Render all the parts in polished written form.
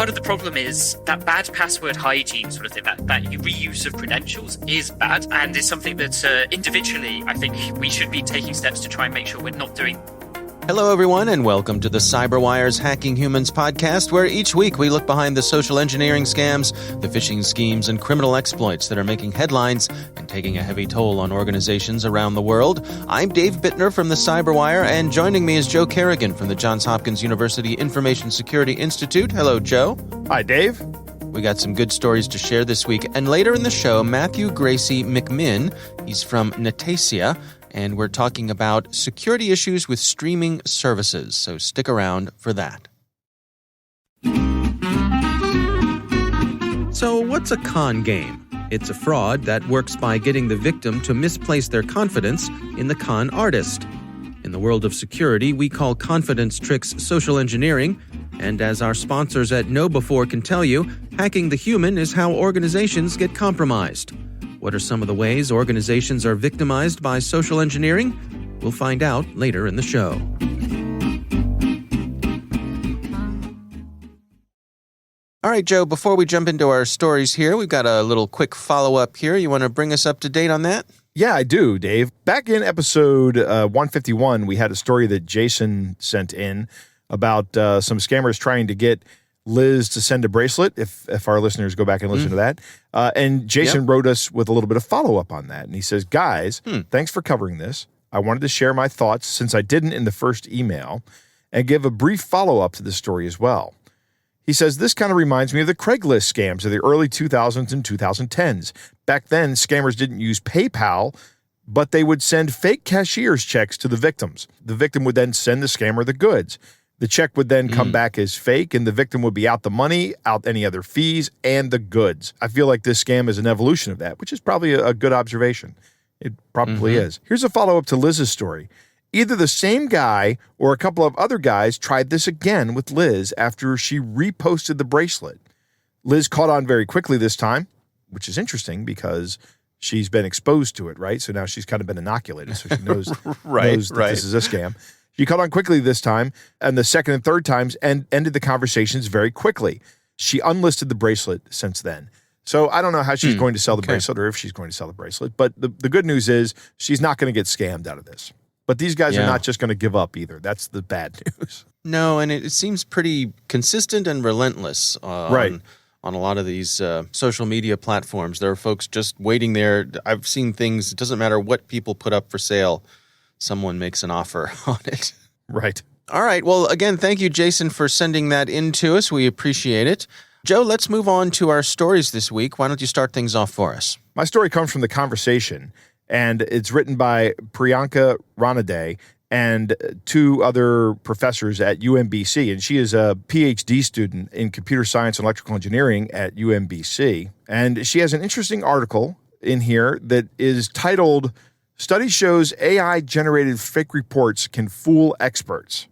part of the problem is that bad password hygiene sort of thing, that reuse of credentials is bad, and is something that individually, I think we should be taking steps to try and make sure we're not doing. Hello, everyone, and welcome to the CyberWire's Hacking Humans podcast, where each week we look behind the social engineering scams, the phishing schemes, and criminal exploits that are making headlines and taking a heavy toll on organizations around the world. I'm Dave Bittner from the CyberWire, and joining me is Joe Kerrigan from the Johns Hopkins University Information Security Institute. Hello, Joe. Hi, Dave. We got some good stories to share this week, and later in the show, Matthew Gracey-McMinn, he's from Netacea, and we're talking about security issues with streaming services, so stick around for that. So what's a con game? It's a fraud that works by getting the victim to misplace their confidence in the con artist. In the world of security, we call confidence tricks social engineering, and as our sponsors at KnowBe4 can tell you, hacking the human is how organizations get compromised. What are some of the ways organizations are victimized by social engineering? We'll find out later in the show. All right, Joe, before we jump into our stories here, we've got a little quick follow-up here. You want to bring us up to date on that? Yeah, I do, Dave. Back in episode 151, we had a story that Jason sent in about some scammers trying to get Liz to send a bracelet, if our listeners go back and listen to that. And Jason wrote us with a little bit of follow-up on that. And he says, guys, thanks for covering this. I wanted to share my thoughts since I didn't in the first email and give a brief follow-up to this story as well. He says, this kind of reminds me of the Craigslist scams of the early 2000s and 2010s. Back then, scammers didn't use PayPal, but they would send fake cashier's checks to the victims. The victim would then send the scammer the goods. The check would then come back as fake, and the victim would be out the money, out any other fees, and the goods. I feel like this scam is an evolution of that, which is probably a good observation. It probably is. Here's a follow-up to Liz's story. Either the same guy or a couple of other guys tried this again with Liz after she reposted the bracelet. Liz caught on very quickly this time, which is interesting because she's been exposed to it, right? So now she's kind of been inoculated, so she knows, knows that this is a scam. She caught on quickly this time, and the second and third times ended the conversations very quickly. She unlisted the bracelet since then. So I don't know how she's going to sell the bracelet or if she's going to sell the bracelet, but the good news is she's not going to get scammed out of this. But these guys are not just going to give up either. That's the bad news. No, and it seems pretty consistent and relentless on a lot of these social media platforms. There are folks just waiting there. I've seen things, it doesn't matter what people put up for sale, someone makes an offer on it. Right. All right. Well, again, thank you, Jason, for sending that in to us. We appreciate it. Joe, let's move on to our stories this week. Why don't you start things off for us? My story comes from The Conversation, and it's written by Priyanka Ranade and two other professors at UMBC. And she is a PhD student in computer science and electrical engineering at UMBC. And she has an interesting article in here that is titled, Study Shows AI-Generated Fake Reports Can Fool Experts.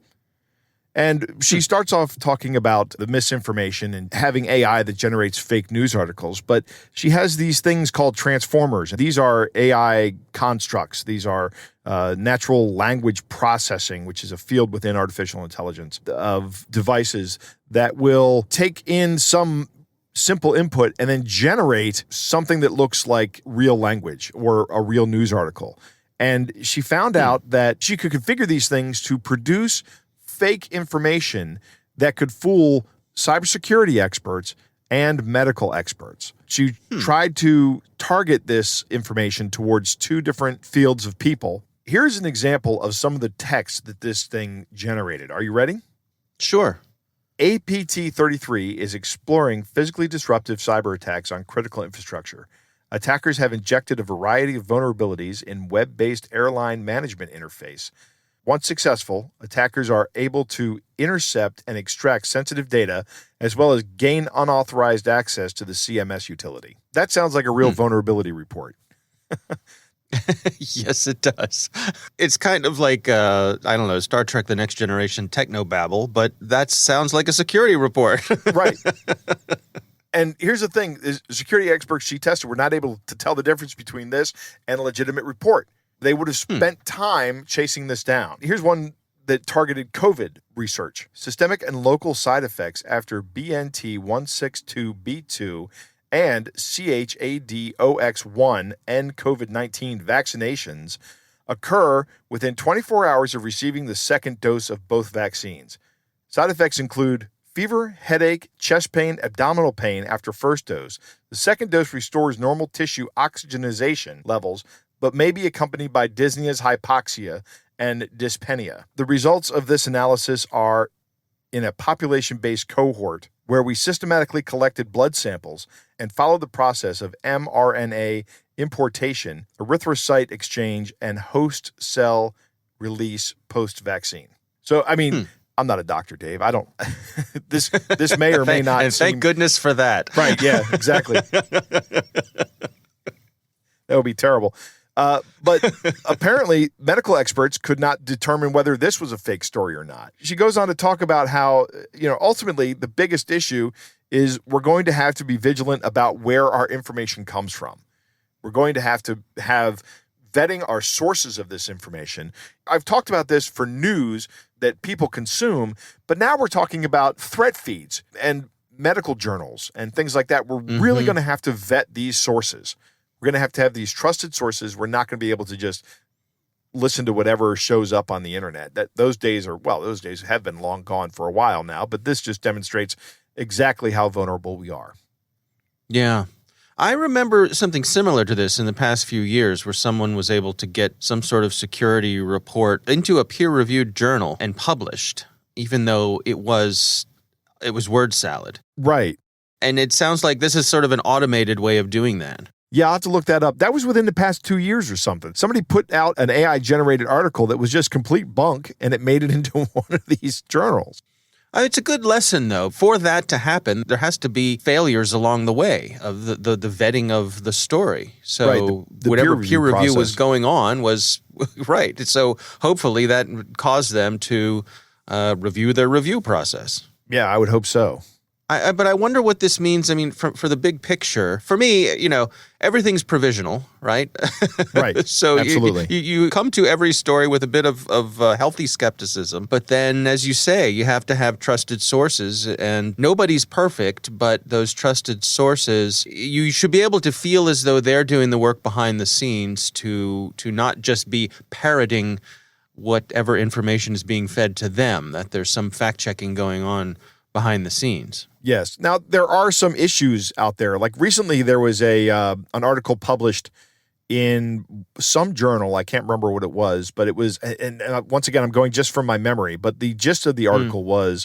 And she starts off talking about the misinformation and having AI that generates fake news articles. But she has these things called transformers. These are AI constructs. These are natural language processing, which is a field within artificial intelligence of devices that will take in some simple input and then generate something that looks like real language or a real news article. And she found out that she could configure these things to produce fake information that could fool cybersecurity experts and medical experts. She tried to target this information towards two different fields of people. Here's an example of some of the text that this thing generated. Are you ready? Sure. APT-33 is exploring physically disruptive cyber attacks on critical infrastructure. Attackers have injected a variety of vulnerabilities in web-based airline management interface. Once successful, attackers are able to intercept and extract sensitive data as well as gain unauthorized access to the CMS utility. That sounds like a real vulnerability report. Yes, it does. It's kind of like, Star Trek The Next Generation technobabble, but that sounds like a security report. Right. And here's the thing, security experts she tested were not able to tell the difference between this and a legitimate report. They would have spent time chasing this down. Here's one that targeted COVID research, systemic and local side effects after BNT162b2 and CHADOX1 and COVID-19 vaccinations occur within 24 hours of receiving the second dose of both vaccines. Side effects include fever, headache, chest pain, abdominal pain after first dose. The second dose restores normal tissue oxygenation levels, but may be accompanied by dizziness, hypoxia, and dyspnea. The results of this analysis are in a population-based cohort where we systematically collected blood samples and followed the process of mRNA importation, erythrocyte exchange, and host cell release post-vaccine. So, I mean, I'm not a doctor, Dave. I don't. This may or may not. And thank goodness for that. Right? Yeah. Exactly. That would be terrible. But apparently, medical experts could not determine whether this was a fake story or not. She goes on to talk about how, ultimately the biggest issue is we're going to have to be vigilant about where our information comes from. We're going to have vetting our sources of this information. I've talked about this for news that people consume, but now we're talking about threat feeds and medical journals and things like that. We're really going to have to vet these sources. We're going to have these trusted sources. We're not going to be able to just listen to whatever shows up on the internet. Those days have been long gone for a while now, but this just demonstrates exactly how vulnerable we are. Yeah. I remember something similar to this in the past few years where someone was able to get some sort of security report into a peer-reviewed journal and published, even though it was word salad. Right. And it sounds like this is sort of an automated way of doing that. Yeah, I'll have to look that up. That was within the past 2 years or something. Somebody put out an AI-generated article that was just complete bunk, and it made it into one of these journals. It's a good lesson, though. For that to happen, there has to be failures along the way of the vetting of the story. So right, the whatever peer review process was going on was right. So hopefully that caused them to review their review process. Yeah, I would hope so. But I wonder what this means. I mean, for the big picture, for me, everything's provisional, right? Right. So absolutely. You come to every story with a bit of healthy skepticism. But then, as you say, you have to have trusted sources. And nobody's perfect, but those trusted sources, you should be able to feel as though they're doing the work behind the scenes to not just be parroting whatever information is being fed to them, that there's some fact-checking going on behind the scenes. Yes. Now, there are some issues out there. Like recently, there was an article published in some journal. I can't remember what it was, but it was, and once again, I'm going just from my memory, but the gist of the article was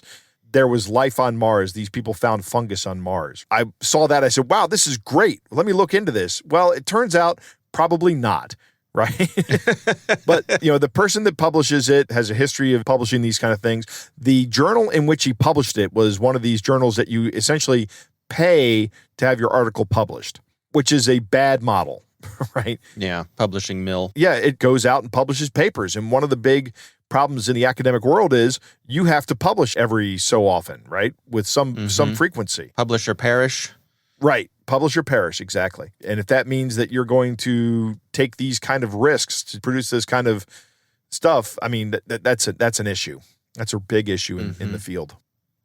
there was life on Mars. These people found fungus on Mars. I saw that. I said, wow, this is great. Let me look into this. Well, it turns out probably not. Right. But, the person that publishes it has a history of publishing these kind of things. The journal in which he published it was one of these journals that you essentially pay to have your article published, which is a bad model, right? Yeah. Publishing mill. Yeah. It goes out and publishes papers. And one of the big problems in the academic world is you have to publish every so often, right? With some frequency. Publish or perish. Right. Publish or perish, exactly. And if that means that you're going to take these kind of risks to produce this kind of stuff, I mean, that's an issue. That's a big issue in the field.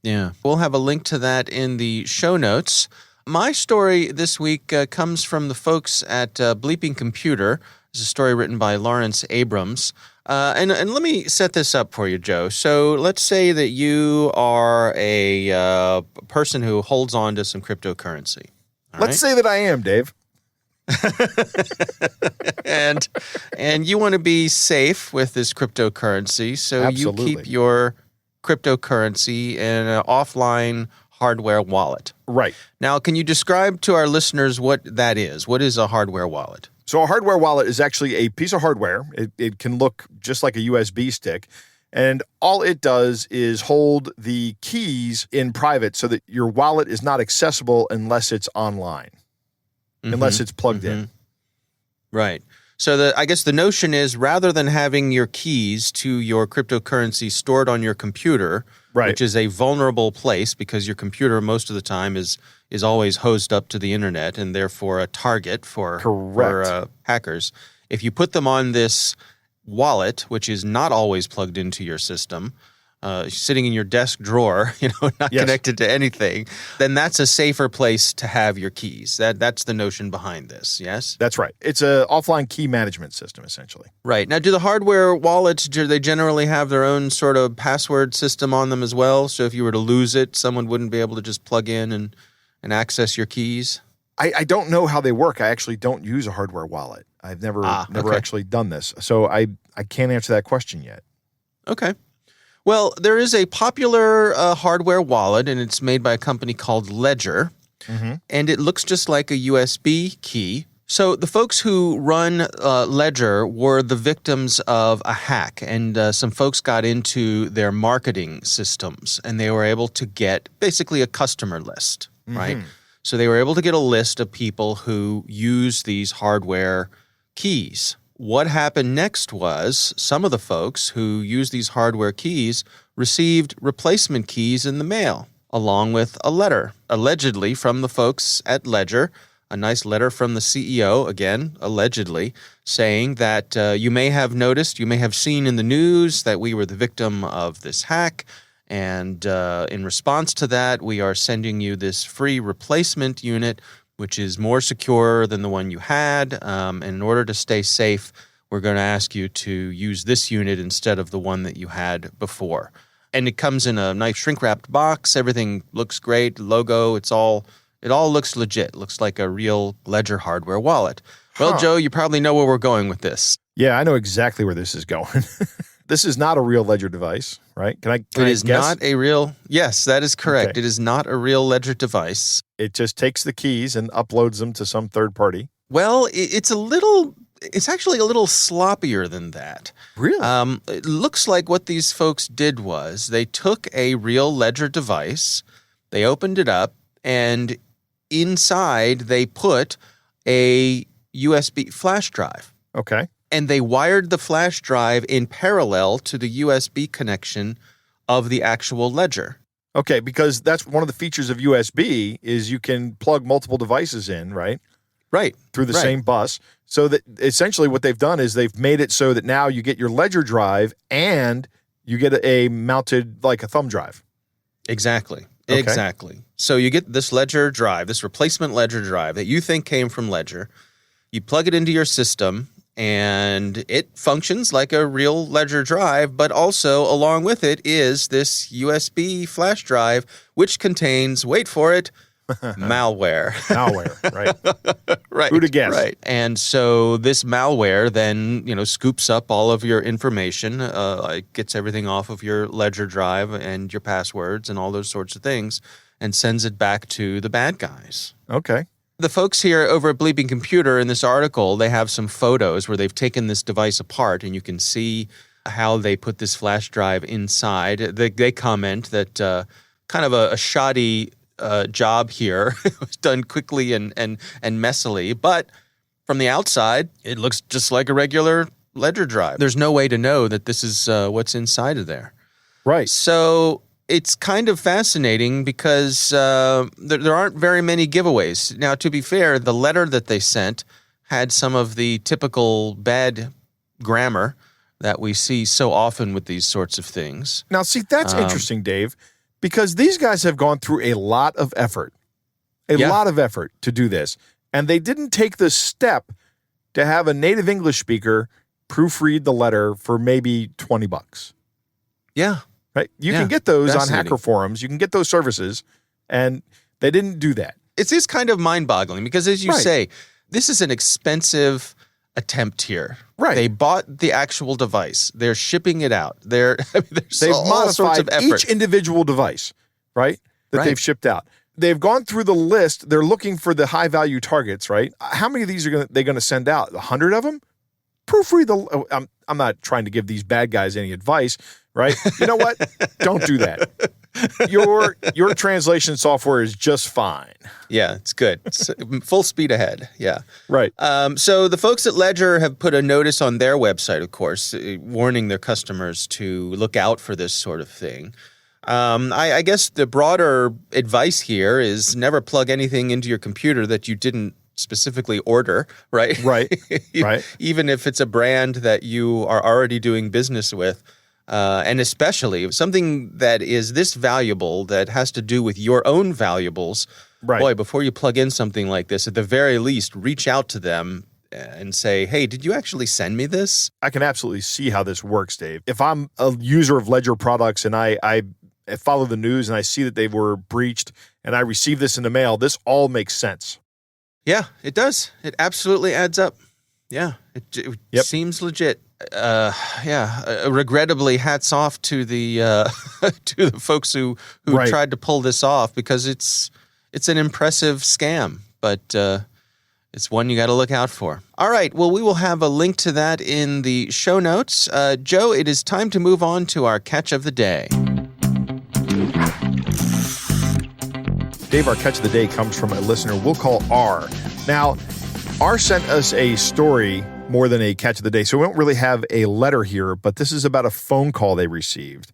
Yeah. We'll have a link to that in the show notes. My story this week comes from the folks at Bleeping Computer. It's a story written by Lawrence Abrams. And let me set this up for you, Joe. So let's say that you are a person who holds on to some cryptocurrency. Let's say that I am, Dave. and you want to be safe with this cryptocurrency, so Absolutely. You keep your cryptocurrency in an offline hardware wallet. Right. Now, can you describe to our listeners what that is? What is a hardware wallet? So a hardware wallet is actually a piece of hardware. It can look just like a USB stick. And all it does is hold the keys in private so that your wallet is not accessible unless it's online, unless it's plugged in. Right. So I guess the notion is rather than having your keys to your cryptocurrency stored on your computer, which is a vulnerable place because your computer most of the time is always hosed up to the internet and therefore a target for hackers. If you put them on this wallet, which is not always plugged into your system, sitting in your desk drawer, not connected to anything, then that's a safer place to have your keys. That's the notion behind this, yes? That's right. It's an offline key management system, essentially. Right. Now, do the hardware wallets, do they generally have their own sort of password system on them as well? So if you were to lose it, someone wouldn't be able to just plug in and access your keys? I don't know how they work. I actually don't use a hardware wallet. I've never actually done this. So I can't answer that question yet. Okay. Well, there is a popular hardware wallet, and it's made by a company called Ledger, and it looks just like a USB key. So the folks who run Ledger were the victims of a hack, and some folks got into their marketing systems, and they were able to get basically a customer list, right? So they were able to get a list of people who use these hardware keys. What happened next was some of the folks who use these hardware keys received replacement keys in the mail, along with a letter, allegedly from the folks at Ledger, a nice letter from the CEO, again, allegedly, saying that you may have noticed, you may have seen in the news that we were the victim of this hack, and in response to that, we are sending you this free replacement unit, which is more secure than the one you had. And in order to stay safe, we're going to ask you to use this unit instead of the one that you had before. And it comes in a nice shrink-wrapped box. Everything looks great. Logo, it all looks legit. Looks like a real Ledger hardware wallet. Well, Joe, you probably know where we're going with this. Yeah, I know exactly where this is going. This is not a real Ledger device, right? Can I guess? Not a real. Yes, that is correct. Okay. It is not a real Ledger device. It just takes the keys and uploads them to some third party. Well, it's actually a little sloppier than that. Really? It looks like what these folks did was they took a real Ledger device, they opened it up, and inside they put a USB flash drive. Okay. And they wired the flash drive in parallel to the USB connection of the actual Ledger. Okay, because that's one of the features of USB is you can plug multiple devices in, right? Right. Through the same bus. So that essentially what they've done is they've made it so that now you get your Ledger drive and you get a mounted, like a thumb drive. Exactly. Okay. Exactly. So you get this Ledger drive, this replacement Ledger drive that you think came from Ledger. You plug it into your system, and it functions like a real Ledger drive, but also along with it is this USB flash drive, which contains, wait for it, malware. Malware, right. Right. Who'd have guessed? Right. And so this malware then, scoops up all of your information, gets everything off of your Ledger drive and your passwords and all those sorts of things, and sends it back to the bad guys. Okay. The folks here over at Bleeping Computer in this article, they have some photos where they've taken this device apart, and you can see how they put this flash drive inside. They comment that kind of a shoddy job here. It was done quickly and messily, but from the outside, it looks just like a regular Ledger drive. There's no way to know that this is what's inside of there. Right. So it's kind of fascinating because there aren't very many giveaways. Now, to be fair, the letter that they sent had some of the typical bad grammar that we see so often with these sorts of things. Now, see, that's interesting, Dave, because these guys have gone through a lot of effort to do this. And they didn't take the step to have a native English speaker proofread the letter for maybe $20. Yeah. Right? You can get those on hacker forums. You can get those services, and they didn't do that. It's kind of mind-boggling because, as you say, this is an expensive attempt here. Right. They bought the actual device. They're shipping it out. They've modified each individual device, right, that they've shipped out. They've gone through the list. They're looking for the high-value targets, right? How many of these are they going to send out? 100 of them? Proofread the I'm not trying to give these bad guys any advice, right? You know what? Don't do that. Your translation software is just fine. Yeah, it's good. It's full speed ahead. Yeah. Right. So the folks at Ledger have put a notice on their website, of course, warning their customers to look out for this sort of thing. I guess the broader advice here is never plug anything into your computer that you didn't specifically order, right? Right. Right. Even if it's a brand that you are already doing business with. And especially something that is this valuable that has to do with your own valuables. Right. Boy, before you plug in something like this, at the very least, reach out to them and say, hey, did you actually send me this? I can absolutely see how this works, Dave. If I'm a user of Ledger products and I follow the news and I see that they were breached and I receive this in the mail, this all makes sense. Yeah, it does. It adds up. Yeah, it seems legit. Regrettably, hats off to the to the folks who Right. tried to pull this off, because it's an impressive scam, but it's one you got to look out for. All right, well, we will have a link to that in the show notes. Joe, it is time to move on to our catch of the day. Dave, our catch of the day comes from a listener we'll call R. Now, R sent us a story more than a catch of the day, so we don't really have a letter here, but this is about a phone call they received.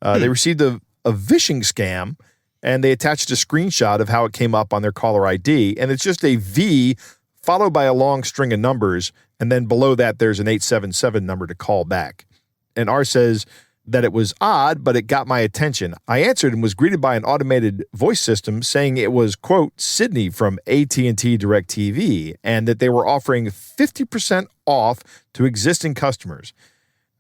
They received a vishing scam, and they attached a screenshot of how it came up on their caller ID, and it's just a V followed by a long string of numbers, and then below that there's an 877 number to call back. And R says that it was odd, but it got my attention. I answered and was greeted by an automated voice system saying it was, quote, Sydney from AT&T DirectTV, and that they were offering 50% off to existing customers.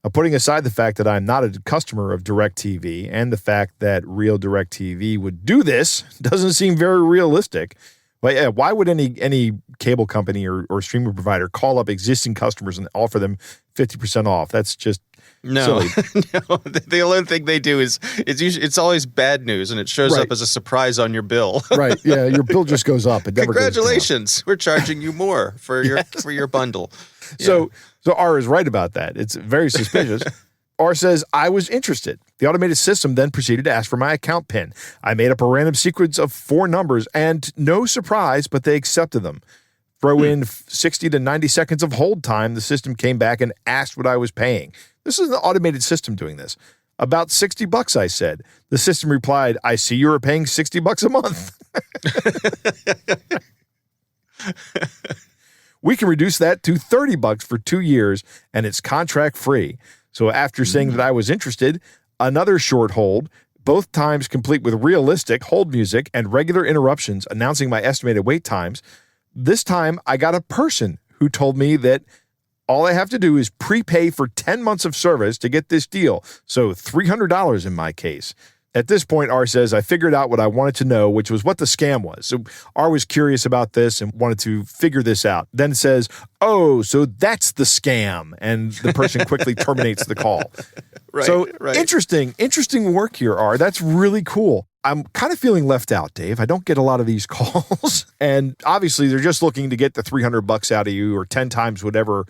Now, putting aside the fact that I'm not a customer of DirectTV and the fact that real DirectTV would do this doesn't seem very realistic. But yeah, why would any cable company or streaming provider call up existing customers and offer them 50% off? That's just silly. No. The only thing they do is it's always bad news, and it shows up as a surprise on your bill. Right. Yeah. Your bill just goes up. It never Congratulations. We're charging you more for your bundle. Yeah. So R is right about that. It's very suspicious. R says, I was interested. The automated system then proceeded to ask for my account PIN. I made up a random sequence of 4 numbers, and no surprise, but they accepted them. Throw in 60 to 90 seconds of hold time, the system came back and asked what I was paying. This is an automated system doing this. About $60, I said. The system replied, I see you are paying $60 a month. We can reduce that to $30 for 2 years, and it's contract free. So after saying that I was interested, another short hold, both times complete with realistic hold music and regular interruptions announcing my estimated wait times. This time I got a person who told me that all I have to do is prepay for 10 months of service to get this deal. So $300 in my case. At this point, R says, I figured out what I wanted to know, which was what the scam was. So R was curious about this and wanted to figure this out. Then says, oh, so that's the scam. And the person quickly terminates the call. Right, so right. Interesting work here, R. That's really cool. I'm kind of feeling left out, Dave. I don't get a lot of these calls. And obviously, they're just looking to get the $300 out of you, or 10 times whatever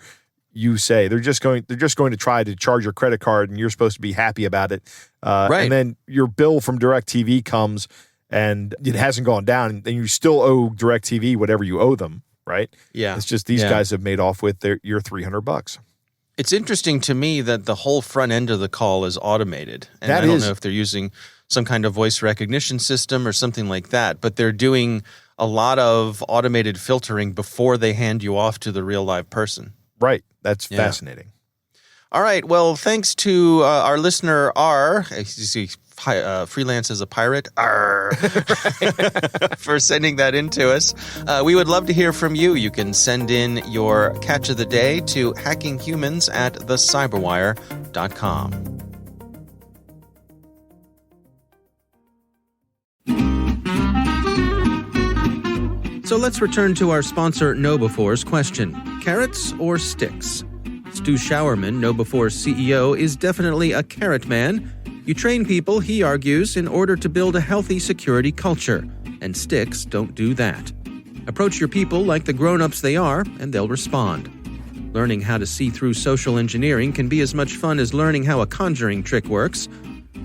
you say. They're just going to try to charge your credit card, and you're supposed to be happy about it. Right. And then your bill from DirectTV comes, and it hasn't gone down, and you still owe DirectTV whatever you owe them, right? Yeah. It's just these guys have made off with your $300. It's interesting to me that the whole front end of the call is automated. And I don't know if they're using some kind of voice recognition system or something like that, but they're doing a lot of automated filtering before they hand you off to the real live person. Right. That's fascinating. All right. Well, thanks to our listener, R. He freelance as a pirate, R, for sending that in to us. We would love to hear from you. You can send in your catch of the day to hackinghumans@thecyberwire.com. So let's return to our sponsor, KnowBefore's question. Carrots or sticks? Stu Showerman, KnowBefore's CEO, is definitely a carrot man. You train people, he argues, in order to build a healthy security culture. And sticks don't do that. Approach your people like the grown-ups they are, and they'll respond. Learning how to see through social engineering can be as much fun as learning how a conjuring trick works.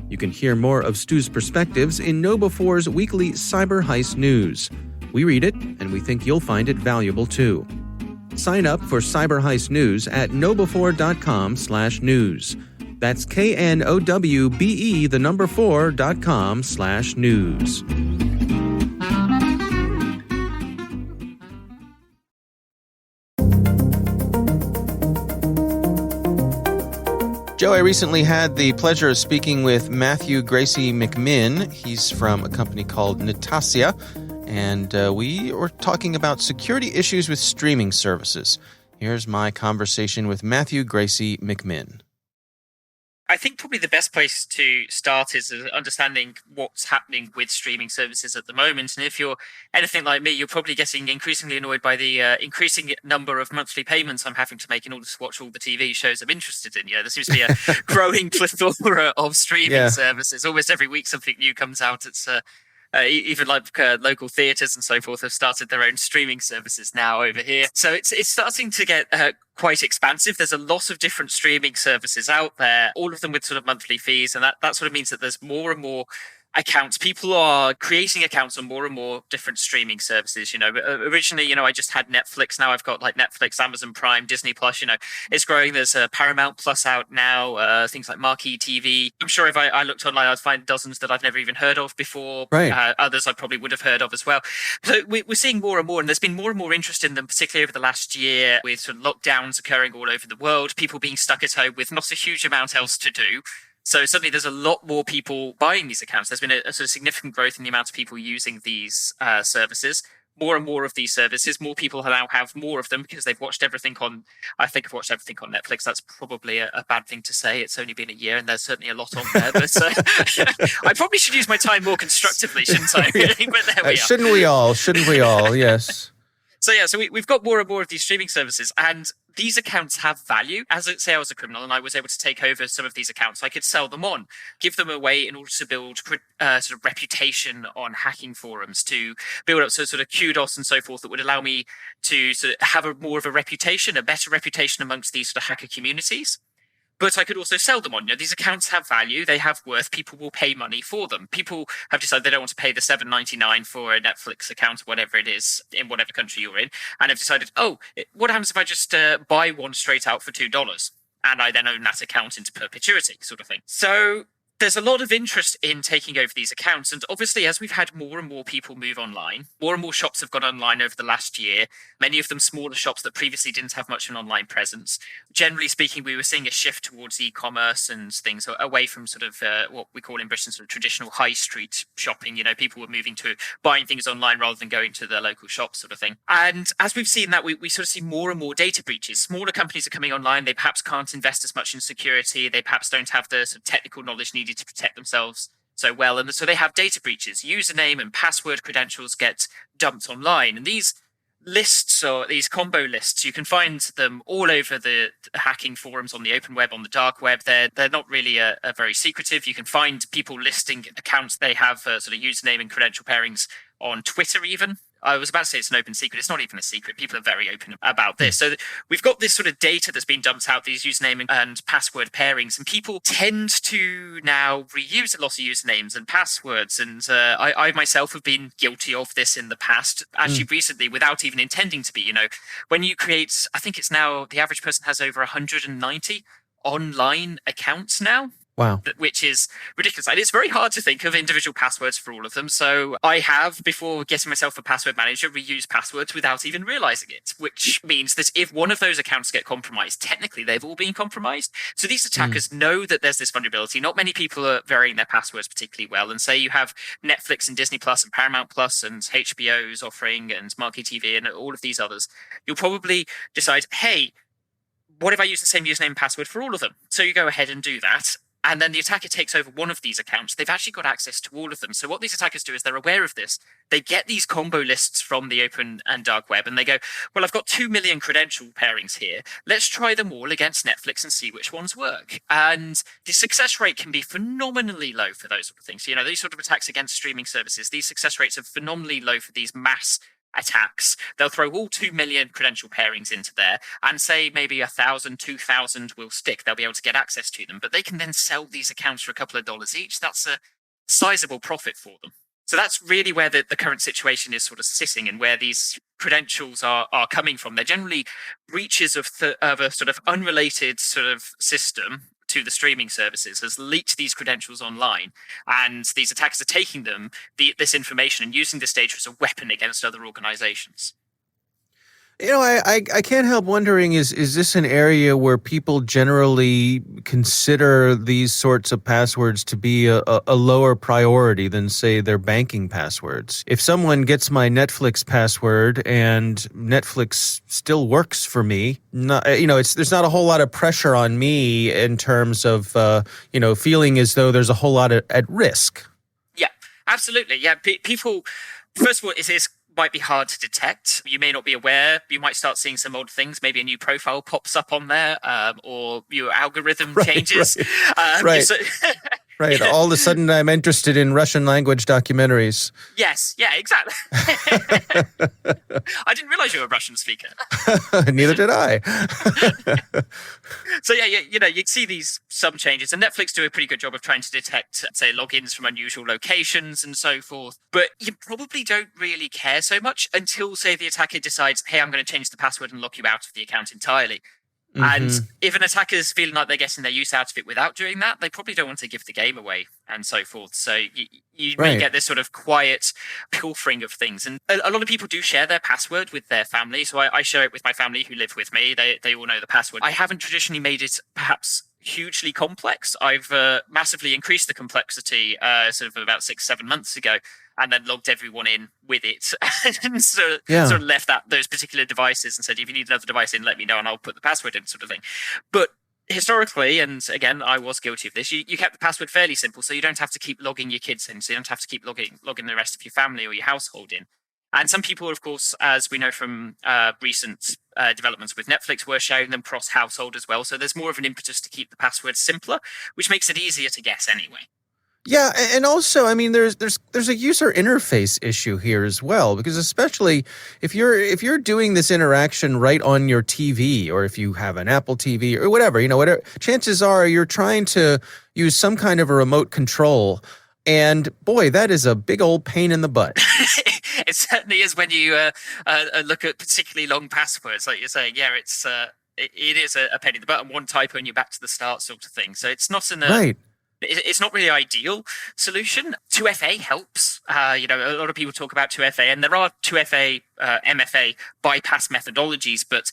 You can hear more of Stu's perspectives in KnowBefore's weekly Cyber Heist News. We read it, and we think you'll find it valuable too. Sign up for Cyber Heist News at knowbefore.com/news. That's KNOWBE4.com/news. Joe, I recently had the pleasure of speaking with Matthew Gracey-McMinn. He's from a company called Netacea, and we were talking about security issues with streaming services. Here's my conversation with Matthew Gracey-McMinn. I think probably the best place to start is understanding what's happening with streaming services at the moment. And if you're anything like me, you're probably getting increasingly annoyed by the increasing number of monthly payments I'm having to make in order to watch all the TV shows I'm interested in. There seems to be a growing plethora of streaming services. Almost every week something new comes out. It's even like local theatres and so forth have started their own streaming services now over here. So it's starting to get quite expansive. There's a lot of different streaming services out there, all of them with sort of monthly fees. And that sort of means that there's more and more accounts. People are creating accounts on more and more different streaming services. Originally, I just had Netflix. Now I've got like Netflix, Amazon Prime, Disney Plus. It's growing. There's Paramount Plus out now. Things like Marquee TV. I'm sure if I looked online, I'd find dozens that I've never even heard of before. Right. Others I probably would have heard of as well. So we're seeing more and more, and there's been more and more interest in them, particularly over the last year, with sort of lockdowns occurring all over the world. People being stuck at home with not a huge amount else to do. So suddenly there's a lot more people buying these accounts. There's been a sort of significant growth in the amount of people using these services. More and more of these services, more people now have more of them because they've watched everything on, I think I've watched everything on Netflix. That's probably a bad thing to say. It's only been a year and there's certainly a lot on there. But I probably should use my time more constructively, shouldn't I? Really? But there we are. Shouldn't we all? Shouldn't we all? Yes. So we've got more and more of these streaming services, and these accounts have value. As say I was a criminal and I was able to take over some of these accounts, I could sell them on, give them away in order to build sort of reputation on hacking forums, to build up sort of kudos and so forth that would allow me to sort of have more of a reputation, a better reputation amongst these sort of hacker communities. But I could also sell them on. These accounts have value, they have worth, people will pay money for them. People have decided they don't want to pay the $7.99 for a Netflix account, whatever it is, in whatever country you're in, and have decided, what happens if I just buy one straight out for $2? And I then own that account into perpetuity, sort of thing. So there's a lot of interest in taking over these accounts. And obviously, as we've had more and more people move online, more and more shops have gone online over the last year, many of them smaller shops that previously didn't have much of an online presence. Generally speaking, we were seeing a shift towards e-commerce and things away from sort of what we call in Britain sort of traditional high street shopping. People were moving to buying things online rather than going to their local shops, sort of thing. And as we've seen that, we sort of see more and more data breaches. Smaller companies are coming online. They perhaps can't invest as much in security. They perhaps don't have the sort of technical knowledge needed to protect themselves so well. And so they have data breaches. Username and password credentials get dumped online. And these lists, or these combo lists, you can find them all over the hacking forums on the open web, on the dark web. They're not really a very secretive. You can find people listing accounts. They have sort of username and credential pairings on Twitter even. I was about to say it's an open secret. It's not even a secret. People are very open about this. So we've got this sort of data that's been dumped out, these username and password pairings, and people tend to now reuse a lot of usernames and passwords. And I myself have been guilty of this in the past, actually recently, without even intending to be. When you create, I think it's now the average person has over 190 online accounts now. Wow. Which is ridiculous. And it's very hard to think of individual passwords for all of them. So I have, before getting myself a password manager, reused passwords without even realizing it, which means that if one of those accounts get compromised, technically they've all been compromised. So these attackers know that there's this vulnerability. Not many people are varying their passwords particularly well. And say you have Netflix and Disney Plus and Paramount Plus and HBO's offering and Marquee TV and all of these others, you'll probably decide, hey, what if I use the same username and password for all of them? So you go ahead and do that. And then the attacker takes over one of these accounts. They've actually got access to all of them. So what these attackers do is they're aware of this. They get these combo lists from the open and dark web, and they go, well, I've got 2 million credential pairings here. Let's try them all against Netflix and see which ones work. And the success rate can be phenomenally low for those sort of things. These sort of attacks against streaming services, these success rates are phenomenally low for these mass attacks. They'll throw all 2 million credential pairings into there and say maybe 1,000, 2,000 will stick. They'll be able to get access to them, but they can then sell these accounts for a couple of dollars each. That's a sizable profit for them. So that's really where the current situation is sort of sitting, and where these credentials are coming from. They're generally breaches of a sort of unrelated sort of system to the streaming services has leaked these credentials online, and these attackers are taking this information and using this data as a weapon against other organizations. I can't help wondering, is this an area where people generally consider these sorts of passwords to be a lower priority than, say, their banking passwords? If someone gets my Netflix password and Netflix still works for me, there's not a whole lot of pressure on me in terms of, feeling as though there's a whole lot at risk. Yeah, absolutely. Yeah, people, first of all, it might be hard to detect. You may not be aware. You might start seeing some odd things. Maybe a new profile pops up on there, or your algorithm changes. Right. Right. All of a sudden, I'm interested in Russian language documentaries. Yes. Yeah, exactly. I didn't realize you were a Russian speaker. Neither did I. So yeah, you'd see some changes, and Netflix do a pretty good job of trying to detect, say, logins from unusual locations and so forth. But you probably don't really care so much until, say, the attacker decides, hey, I'm going to change the password and lock you out of the account entirely. And if an attacker's feeling like they're getting their use out of it without doing that, they probably don't want to give the game away and so forth. So you may get this sort of quiet pilfering of things. And a lot of people do share their password with their family. So I share it with my family who live with me. They all know the password. I haven't traditionally made it perhaps hugely complex. I've massively increased the complexity sort of about 6-7 months ago, and then logged everyone in with it, and sort of left those particular devices and said, if you need another device in, let me know and I'll put the password in, sort of thing. But historically, and again, I was guilty of this, you kept the password fairly simple, so you don't have to keep logging your kids in, so you don't have to keep logging the rest of your family or your household in. And some people, of course, as we know from recent developments with Netflix, were sharing them cross-household as well, so there's more of an impetus to keep the password simpler, which makes it easier to guess anyway. Yeah, and also, I mean, there's a user interface issue here as well, because especially if you're doing this interaction right on your TV, or if you have an Apple TV or whatever, chances are you're trying to use some kind of a remote control, and boy, that is a big old pain in the butt. It certainly is when you look at particularly long passwords, like you're saying. Yeah, it is a pain in the butt, and one typo and you're back to the start, sort of thing. So it's not right. It's not really an ideal solution. 2FA helps. A lot of people talk about 2FA, and there are 2FA, MFA bypass methodologies, but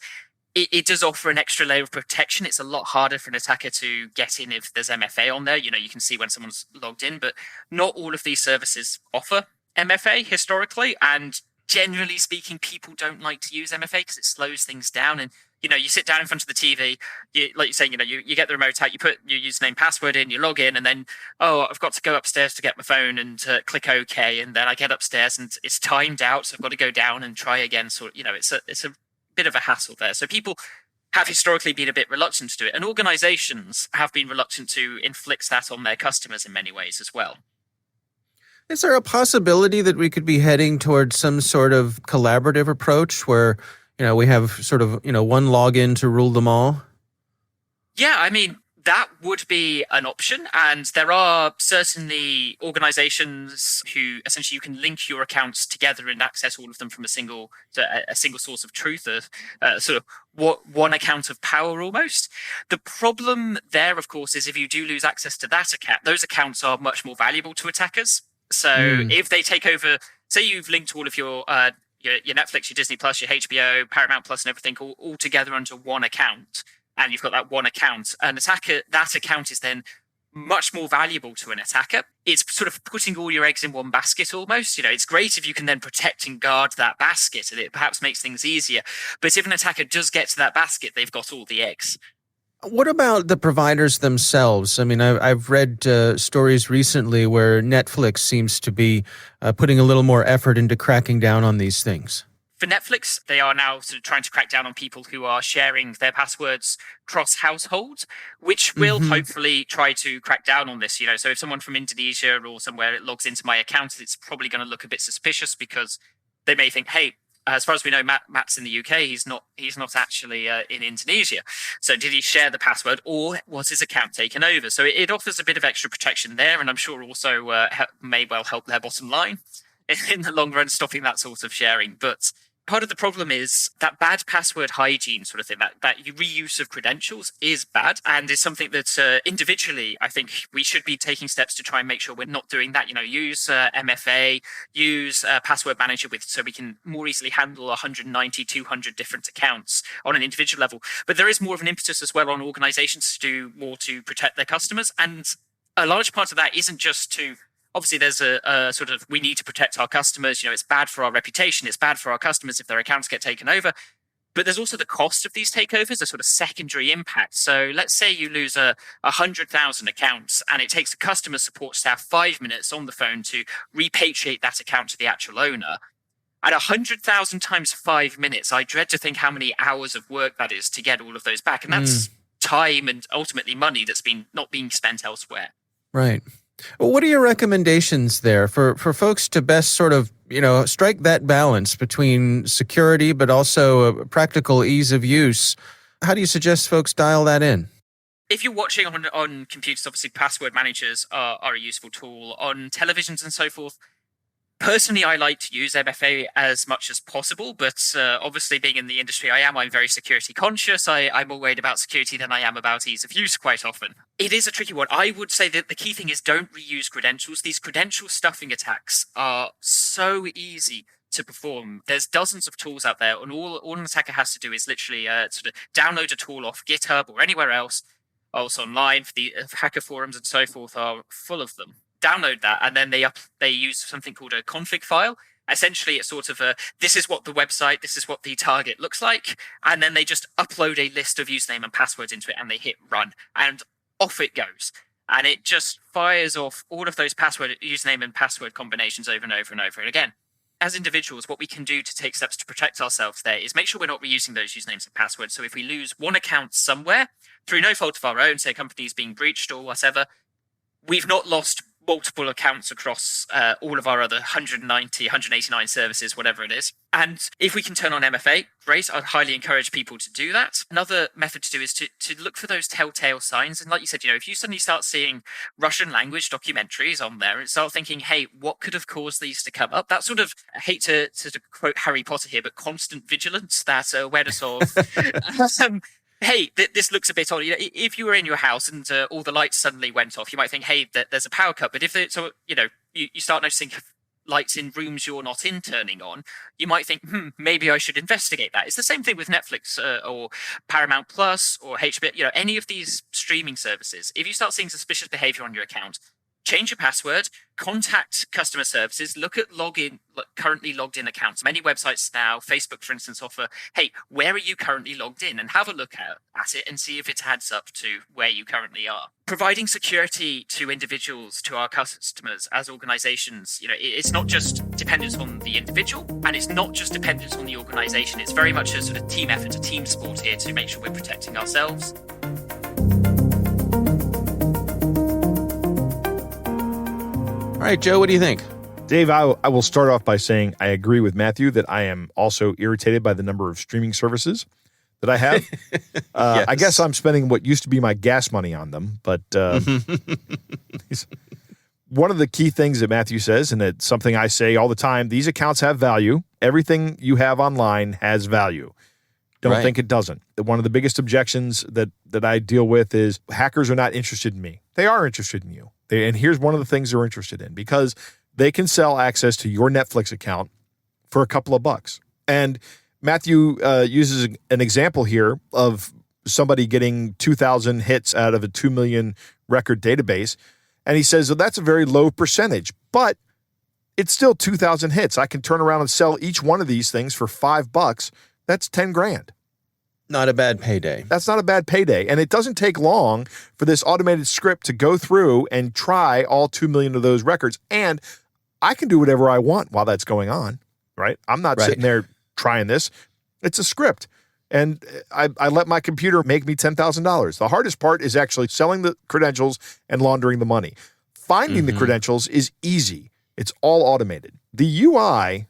it does offer an extra layer of protection. It's a lot harder for an attacker to get in if there's MFA on there. You can see when someone's logged in, but not all of these services offer MFA historically. And generally speaking, people don't like to use MFA because it slows things down. And you sit down in front of the TV, like you're saying, you get the remote out, you put your username, password in, you log in, and then, I've got to go upstairs to get my phone and click OK. And then I get upstairs and it's timed out, so I've got to go down and try again. So, it's a bit of a hassle there. So people have historically been a bit reluctant to do it. And organizations have been reluctant to inflict that on their customers in many ways as well. Is there a possibility that we could be heading towards some sort of collaborative approach where we have sort of, one login to rule them all? Yeah, I mean, that would be an option. And there are certainly organizations who essentially you can link your accounts together and access all of them from a single source of truth, sort of one account of power almost. The problem there, of course, is if you do lose access to that account, those accounts are much more valuable to attackers. So if they take over, say you've linked all of your Netflix, your Disney Plus, your HBO, Paramount Plus, and everything all together onto one account, and you've got that one account, an attacker, that account is then much more valuable to an attacker. It's sort of putting all your eggs in one basket almost. It's great if you can then protect and guard that basket, and it perhaps makes things easier. But if an attacker does get to that basket, they've got all the eggs. What about the providers themselves? I mean, I've read stories recently where Netflix seems to be putting a little more effort into cracking down on these things. For Netflix, they are now sort of trying to crack down on people who are sharing their passwords cross-household, which will hopefully try to crack down on this. So if someone from Indonesia or somewhere logs into my account, it's probably going to look a bit suspicious because they may think, hey, as far as we know, Matt's in the UK. He's not actually in Indonesia. So did he share the password, or was his account taken over? So it offers a bit of extra protection there, and I'm sure also may well help their bottom line in the long run, stopping that sort of sharing. But Part of the problem is that bad password hygiene sort of thing, that reuse of credentials is bad and is something that individually, I think we should be taking steps to try and make sure we're not doing that. Use MFA, use password manager so we can more easily handle 190, 200 different accounts on an individual level. But there is more of an impetus as well on organizations to do more to protect their customers. And a large part of that isn't just to... Obviously, there's a sort of, we need to protect our customers. It's bad for our reputation. It's bad for our customers if their accounts get taken over. But there's also the cost of these takeovers, a sort of secondary impact. So let's say you lose 100,000 accounts and it takes a customer support staff 5 minutes on the phone to repatriate that account to the actual owner. At 100,000 times 5 minutes, I dread to think how many hours of work that is to get all of those back. And that's time and ultimately money that's not being spent elsewhere. Right. Well, what are your recommendations there for folks to best sort of, strike that balance between security but also a practical ease of use? How do you suggest folks dial that in? If you're watching on computers, obviously password managers are a useful tool. On televisions and so forth, personally, I like to use MFA as much as possible, but obviously being in the industry I'm very security conscious. I'm more worried about security than I am about ease of use quite often. It is a tricky one. I would say that the key thing is don't reuse credentials. These credential stuffing attacks are so easy to perform. There's dozens of tools out there, and all an attacker has to do is literally sort of download a tool off GitHub or anywhere else. Also online, for the hacker forums and so forth are full of them. Download that, and then they use something called a config file. Essentially, it's sort of this is what the website, this is what the target looks like, and then they just upload a list of username and passwords into it, and they hit run, and off it goes. And it just fires off all of those username and password combinations over and over and over again. As individuals, what we can do to take steps to protect ourselves there is make sure we're not reusing those usernames and passwords. So if we lose one account somewhere, through no fault of our own, say a company's being breached or whatever, we've not lost multiple accounts across all of our other 190, 189 services, whatever it is. And if we can turn on MFA, great. I'd highly encourage people to do that. Another method to do is to look for those telltale signs. And like you said, if you suddenly start seeing Russian language documentaries on there and start thinking, hey, what could have caused these to come up? That sort of, I hate to quote Harry Potter here, but constant vigilance, that awareness of... hey, this looks a bit odd. If you were in your house and all the lights suddenly went off, you might think, hey, there's a power cut. But if you start noticing lights in rooms you're not in turning on, you might think, maybe I should investigate that. It's the same thing with Netflix or Paramount Plus or HBO, any of these streaming services. If you start seeing suspicious behavior on your account, change your password, contact customer services, look at currently logged in accounts. Many websites now, Facebook, for instance, offer, hey, where are you currently logged in? And have a look at it and see if it adds up to where you currently are. Providing security to individuals, to our customers as organizations, it's not just dependent on the individual and it's not just dependent on the organization. It's very much a sort of team effort, a team sport here to make sure we're protecting ourselves. All right, Joe, what do you think? Dave, I will start off by saying I agree with Matthew that I am also irritated by the number of streaming services that I have. Yes. I guess I'm spending what used to be my gas money on them. But one of the key things that Matthew says, and it's something I say all the time, these accounts have value. Everything you have online has value. Don't think it doesn't. One of the biggest objections that I deal with is hackers are not interested in me. They are interested in you. And here's one of the things they're interested in, because they can sell access to your Netflix account for a couple of bucks. And Matthew uses an example here of somebody getting 2,000 hits out of a 2 million record database. And he says, well, that's a very low percentage, but it's still 2,000 hits. I can turn around and sell each one of these things for $5. That's 10 grand. Not a bad payday. That's not a bad payday. And it doesn't take long for this automated script to go through and try all 2 million of those records. And I can do whatever I want while that's going on, right? I'm not sitting there trying this. It's a script. And I let my computer make me $10,000. The hardest part is actually selling the credentials and laundering the money. Finding the credentials is easy. It's all automated. The UI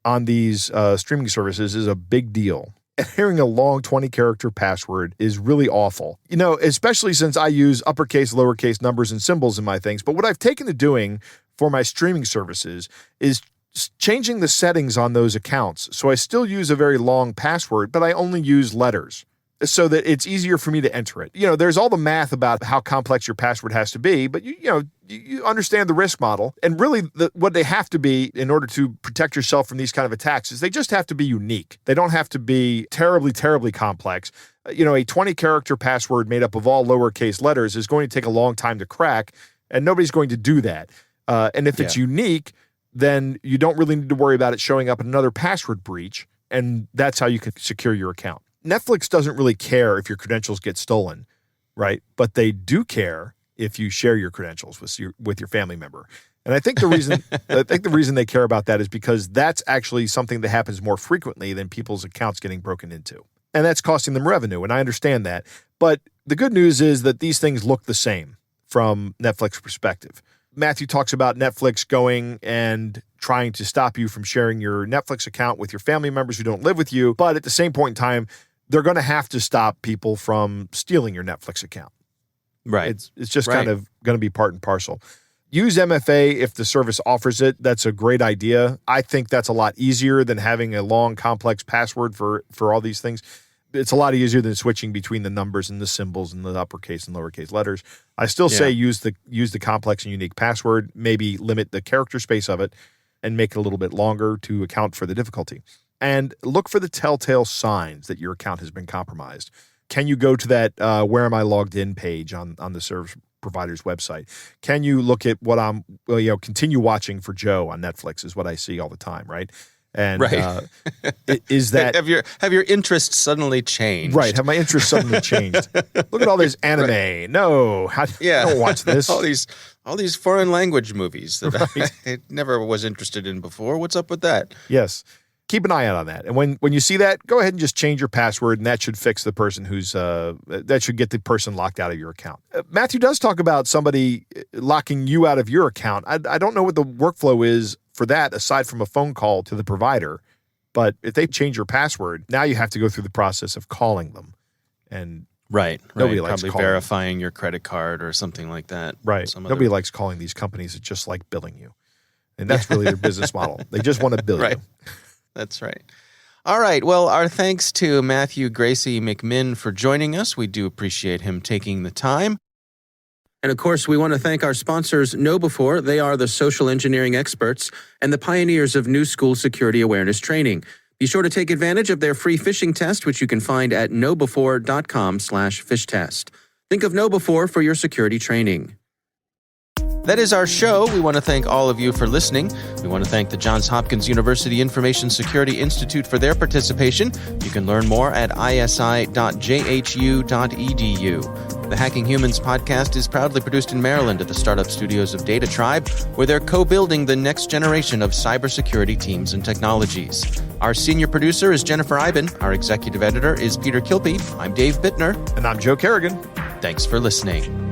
on these streaming services is a big deal. Hearing a long 20-character password is really awful. Especially since I use uppercase, lowercase numbers and symbols in my things. But what I've taken to doing for my streaming services is changing the settings on those accounts. So I still use a very long password, but I only use letters so that it's easier for me to enter it. There's all the math about how complex your password has to be, but you understand the risk model. And really what they have to be in order to protect yourself from these kind of attacks is they just have to be unique. They don't have to be terribly, terribly complex. A 20-character password made up of all lowercase letters is going to take a long time to crack, and nobody's going to do that. And if it's unique, then you don't really need to worry about it showing up in another password breach, and that's how you can secure your account. Netflix doesn't really care if your credentials get stolen, right? But they do care if you share your credentials with your family member. And I think the reason they care about that is because that's actually something that happens more frequently than people's accounts getting broken into. And that's costing them revenue, and I understand that. But the good news is that these things look the same from Netflix's perspective. Matthew talks about Netflix going and trying to stop you from sharing your Netflix account with your family members who don't live with you. But at the same point in time, they're going to have to stop people from stealing your Netflix account. Right. It's just kind of going to be part and parcel. Use MFA if the service offers it. That's a great idea. I think that's a lot easier than having a long, complex password for all these things. It's a lot easier than switching between the numbers and the symbols and the uppercase and lowercase letters. I still say use the complex and unique password, maybe limit the character space of it and make it a little bit longer to account for the difficulty. And look for the telltale signs that your account has been compromised. Can you go to that where am I logged in page on the service provider's website? Can you look at what continue watching for Joe on Netflix is what I see all the time, right? And is that have your interests suddenly changed? Right, have my interests suddenly changed? Look at all this anime. Right. No, I don't watch this. all these foreign language movies that I never was interested in before. What's up with that? Yes. Keep an eye out on that. And when you see that, go ahead and just change your password, and that should fix the person that should get the person locked out of your account. Matthew does talk about somebody locking you out of your account. I don't know what the workflow is for that aside from a phone call to the provider. But if they change your password, now you have to go through the process of calling them. And nobody likes probably verifying your credit card or something like that. Right. Nobody likes calling these companies that just like billing you. And that's really their business model. They just want to bill you. That's right. All right. Well, our thanks to Matthew Gracey-McMinn for joining us. We do appreciate him taking the time. And of course, we want to thank our sponsors, KnowBe4. They are the social engineering experts and the pioneers of new school security awareness training. Be sure to take advantage of their free phishing test, which you can find at knowbe4.com/phishtest. Think of KnowBe4 for your security training. That is our show. We want to thank all of you for listening. We want to thank the Johns Hopkins University Information Security Institute for their participation. You can learn more at isi.jhu.edu. The Hacking Humans podcast is proudly produced in Maryland at the startup studios of Data Tribe, where they're co-building the next generation of cybersecurity teams and technologies. Our senior producer is Jennifer Iben. Our executive editor is Peter Kilpie. I'm Dave Bittner. And I'm Joe Kerrigan. Thanks for listening.